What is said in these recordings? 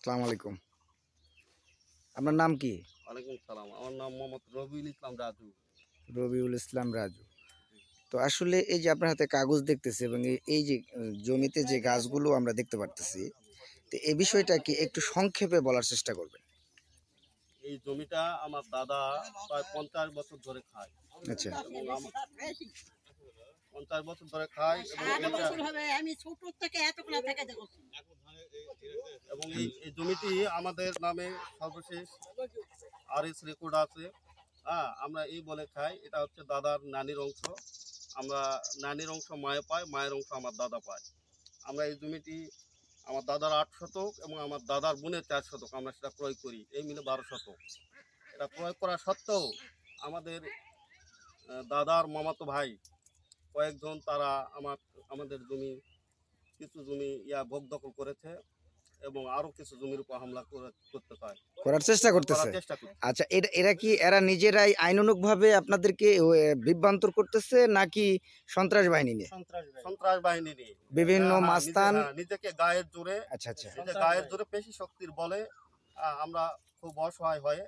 আসসালামু আলাইকুম। আপনার নাম কি? ওয়ালাইকুম সালাম। আমার নাম মোহাম্মদ রবিউল ইসলাম রাজু। রবিউল ইসলাম রাজু। তো আসলে এই যে আপনার হাতে কাগজ দেখতেছি এবং এই যে জমিতে যে গাছগুলো আমরা দেখতে পারতেছি, তো এই বিষয়টা কি একটু সংক্ষেপে বলার চেষ্টা করবেন? এই জমিটা আমার দাদা প্রায় 50 বছর ধরে খায় আচ্ছা, এবং 50 বছর ধরে খায় এবং এই জমিটি আমাদের নামে সর্বশেষ আরএস রেকর্ড আছে। হ্যাঁ, আমরা এই বলে খাই এটা হচ্ছে দাদার নানির অংশ। আমরা নানির অংশ মায়ে পাই, মায়ের অংশ আমার দাদা পায়। আমরা এই জমিটি আমার দাদার 8 শতক এবং আমার দাদার বোনের 4 শতক আমরা সেটা ক্রয় করি, এই মিলে 12 শতক। এটা ক্রয় করা সত্ত্বেও আমাদের দাদার মামাতো ভাই কয়েকজন তারা আমাদের জমি কিছু জমি ভোগ দখল করেছে এবং আরো কিছু জমির উপর হামলা করতে পারে করার চেষ্টা করতেছে। আচ্ছা, এরা কি এরা নিজেরাই আইনানুগভাবে আপনাদেরকে বিভ্রান্তর করতেছে নাকি সন্ত্রাস বাহিনী নিয়ে? সন্ত্রাস বাহিনী নিয়ে বিভিন্ন মাস্তান নিজেকে গায়ের জোরে, আচ্ছা আচ্ছা, গায়ের জোরে পেশি শক্তির বলে আমরা খুব অসহায় হয়ে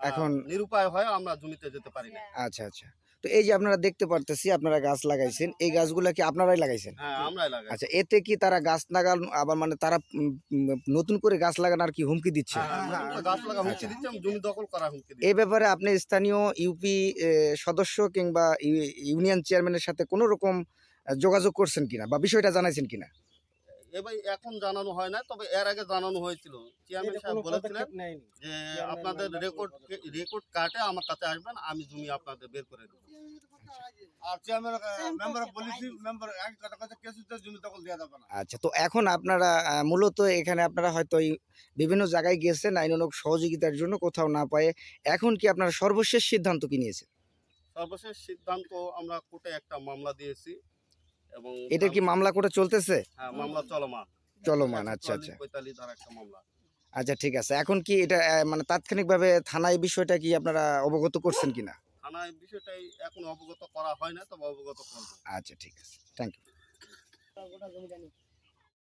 এখন নিরুপায় হয়ে আমরা জমিতে যেতে পারি না। আচ্ছা আচ্ছা, তো এই যে আপনারা দেখতে পারতেছি আপনারা গাছ লাগাইছেন, এই গাছগুলা কি আপনারাই লাগাইছেন? হ্যাঁ, আমরাই লাগাই। আচ্ছা, এতে কি তারা গাছ লাগান আবার মানে তারা নতুন করে গাছ লাগানোর কি হুমকি দিচ্ছে? গাছ লাগা হুমকি দিচ্ছে, জমি দখল করা হুমকি দিচ্ছে। এই ব্যাপারে আপনি স্থানীয় ইউপি সদস্য কিংবা ইউনিয়ন চেয়ারম্যানের সাথে কোনো রকম যোগাযোগ করছেন কিনা বা বিষয়টা জানাইছেন কিনা? এবার এখন জানানো হয় না, তবে এর আগে জানানো হয়েছিল। চেয়ারম্যান সাহেব বলেছিলেন যে আপনাদের রেকর্ড কাটে আমার কাছে আসবেন, আমি জমি আপনাদের বের করে দেবো। আচ্ছা, তো এখন আপনারা মূলত এখানে আপনারা হয়তো বিভিন্ন জায়গায় গেছেন আইনানুগ সহযোগিতার জন্য, কোথাও না পায়ে এখন কি আপনারা সর্বশেষ সিদ্ধান্ত কি নিয়েছেন? সর্বশেষ সিদ্ধান্ত আমরা কোর্টে একটা মামলা দিয়েছি এবং এটা কি মামলা করে চলতেছে? হ্যাঁ, মামলা চলমান। আচ্ছা আচ্ছা, 45 ধারা একটা মামলা। আচ্ছা ঠিক আছে। এখন কি এটা মানে তাৎক্ষণিকভাবে থানায় বিষয়টা কি আপনারা অবগত করছেন কিনা? থানায় বিষয়টাই এখন অবগত করা হয় না, তবে অবগত করব। আচ্ছা ঠিক আছে, থ্যাংক ইউ।